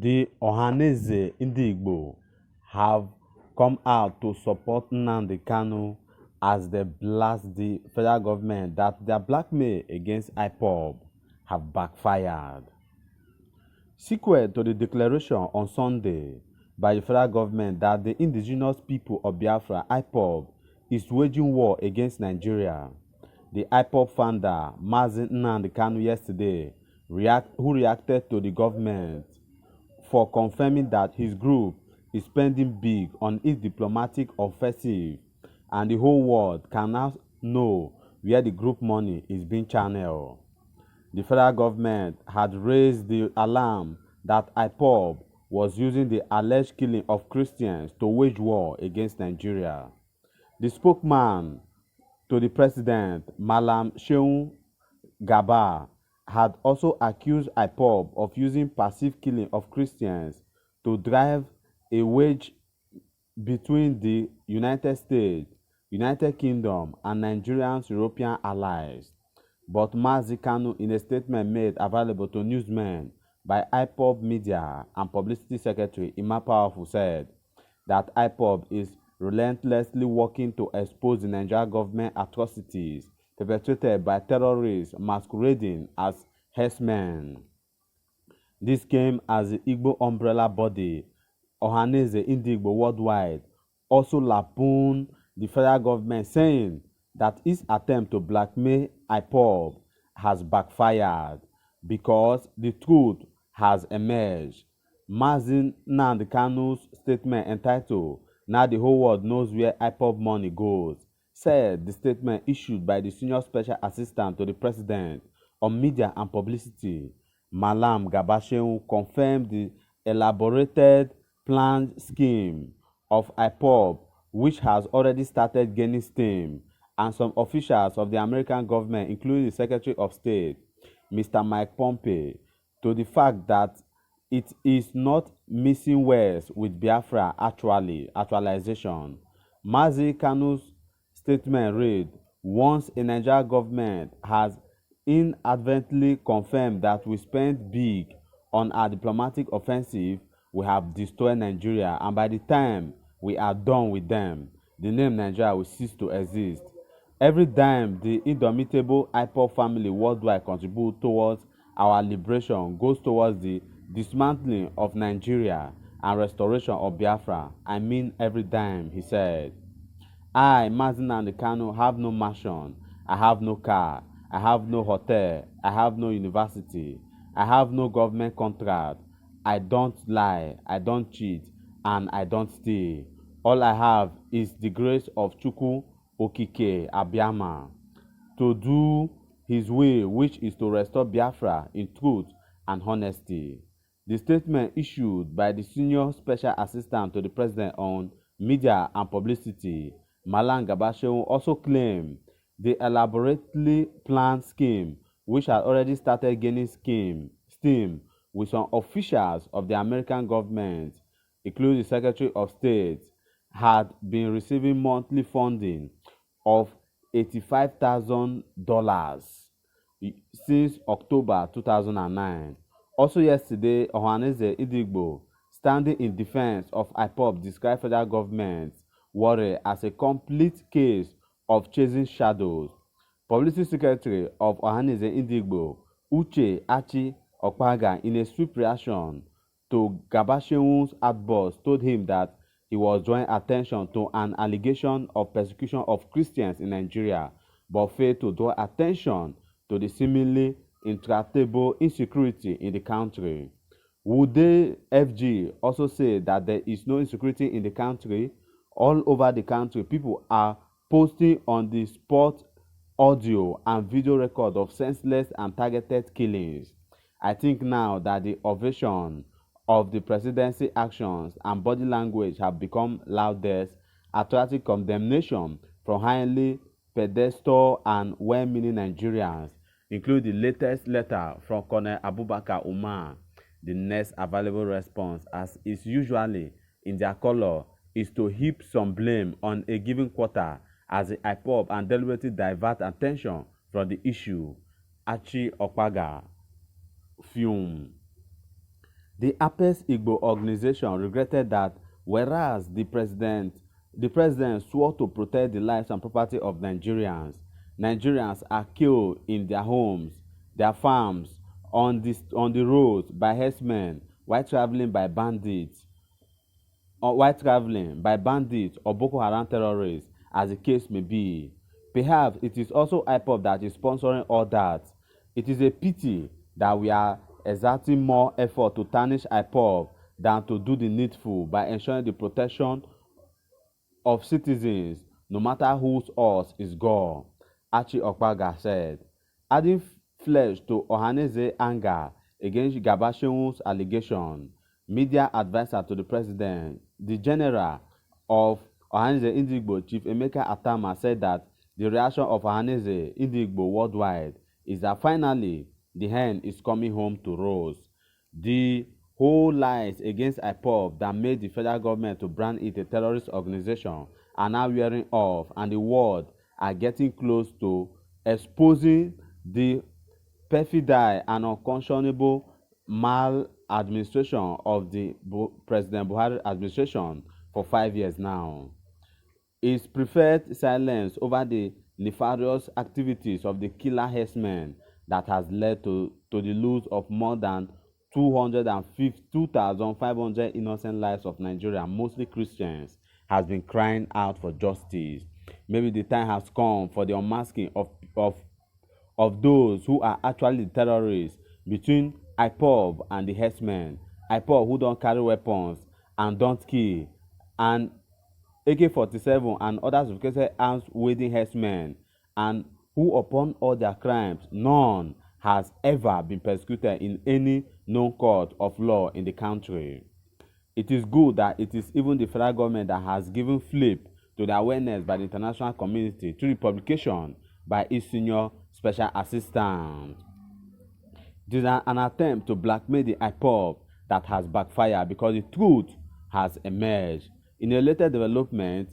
The Ohaneze Indigbo have come out to support Nnamdi Kanu as they blast the federal government that their blackmail against IPOB have backfired. Sequel to the declaration on Sunday by the federal government that the indigenous people of Biafra, IPOB, is waging war against Nigeria, the IPOB founder, Mazi Nnamdi Kanu, yesterday, who reacted to the government for confirming that his group is spending big on its diplomatic offensive and the whole world can now know where the group money is being channeled. The federal government had raised the alarm that IPOB was using the alleged killing of Christians to wage war against Nigeria. The spokesman to the president, Malam Shehu Garba, had also accused IPOB of using passive killing of Christians to drive a wedge between the United States, United Kingdom, and Nigeria's European allies. But Mazi Kanu, in a statement made available to newsmen by IPOB Media and Publicity Secretary Emma Powerful, said that IPOB is relentlessly working to expose the Nigerian government atrocities perpetrated by terrorists masquerading as herdsmen. This came as the Igbo umbrella body, Ohaneze Indigbo Worldwide, also lampooned the federal government, saying that its attempt to blackmail IPOB has backfired because the truth has emerged. Mazi Nnamdi Kanu's statement entitled "Now the Whole World Knows Where IPOB Money Goes" said the statement issued by the Senior Special Assistant to the President on Media and Publicity, Malam Garba Shehu, confirmed the elaborated planned scheme of IPOB, which has already started gaining steam, and some officials of the American government, including the Secretary of State, Mr. Mike Pompeo, to the fact that it is not missing words with Biafra actualization. Mazi Kanu's statement read, "Once a Nigerian government has inadvertently confirmed that we spent big on our diplomatic offensive, we have destroyed Nigeria, and by the time we are done with them, the name Nigeria will cease to exist. Every dime the indomitable IPOB family worldwide contribute towards our liberation goes towards the dismantling of Nigeria and restoration of Biafra. I mean every dime," he said. "I, Mazi Nnamdi Kanu, have no mansion, I have no car, I have no hotel, I have no university, I have no government contract, I don't lie, I don't cheat, and I don't steal. All I have is the grace of Chukwu Okike Abiyama to do his will, which is to restore Biafra in truth and honesty." The statement issued by the Senior Special Assistant to the President on Media and Publicity, Malam Garba Shehu, also claimed the elaborately planned scheme, which had already started gaining steam with some officials of the American government, including the Secretary of State, had been receiving monthly funding of $85,000 since October 2009. Also yesterday, Ohaneze Indigbo, standing in defense of IPOB, described federal government's worry as a complete case of chasing shadows. Publicity Secretary of Ohaneze Indigbo, Uche Achi Okpaga, in a swift reaction to Garba Shehu's outburst, told him that he was drawing attention to an allegation of persecution of Christians in Nigeria, but failed to draw attention to the seemingly intractable insecurity in the country. Wude FG also said that there is no insecurity in the country. All over the country, people are posting on the spot audio and video record of senseless and targeted killings. I think now that the ovation of the presidency actions and body language have become loudest, attracting condemnation from highly pedestal and well-meaning Nigerians, including the latest letter from Colonel Abubakar Umar. The next available response, as is usually in their color, is to heap some blame on a given quarter as the IPOB and deliberately divert attention from the issue. Achi Okpaga fume. The Apex Igbo organization regretted that whereas the president swore to protect the lives and property of Nigerians are killed in their homes, their farms, on the roads by herdsmen while traveling by bandits or Boko Haram terrorists, as the case may be. Perhaps it is also IPOB that is sponsoring all that. It is a pity that we are exerting more effort to tarnish IPOB than to do the needful by ensuring the protection of citizens, no matter whose horse is gone, Archie Okpaga said, adding flesh to Ohanese's anger against Gabashewu's allegation. Media advisor to the president, the general of Ohanese Ndigbo, Chief Emeka Atama, said that the reaction of Ohanese Ndigbo worldwide is that finally the hen is coming home to roost. The whole lies against IPOB that made the federal government to brand it a terrorist organization are now wearing off, and the world are getting close to exposing the perfidy and unconscionable maladministration of the President Buhari administration for 5 years now. His preferred silence over the nefarious activities of the killer herdsmen that has led to the loss of more than 2,500 innocent lives of Nigeria, mostly Christians, has been crying out for justice. Maybe the time has come for the unmasking of those who are actually the terrorists between IPOB and the herdsmen. IPOB who don't carry weapons and don't kill, and AK-47 and other sophisticated arms wielding herdsmen, and who upon all their crimes none has ever been persecuted in any known court of law in the country. It is good that it is even the federal government that has given flip to the awareness by the international community through the publication by its senior special assistant. It is an attempt to blackmail the IPOB that has backfired because the truth has emerged. In a later development,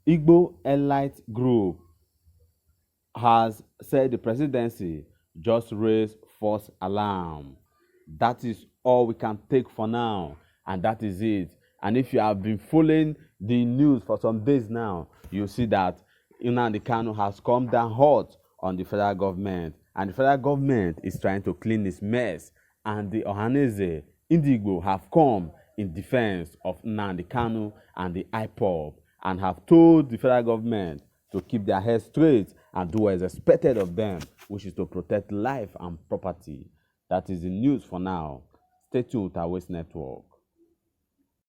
Igbo Elite Group has said the presidency just raised false alarm. That is all we can take for now, and that is it. And if you have been following the news for some days now, you see that Nnamdi Kanu has come down hot on the federal government, and the federal government is trying to clean its mess, and the Ohanese Ndigbo have come in defense of Nnamdi Kanu and the IPOB, and have told the federal government to keep their heads straight and do what is expected of them, which is to protect life and property. That is the news for now. Stay tuned with our Waste Network.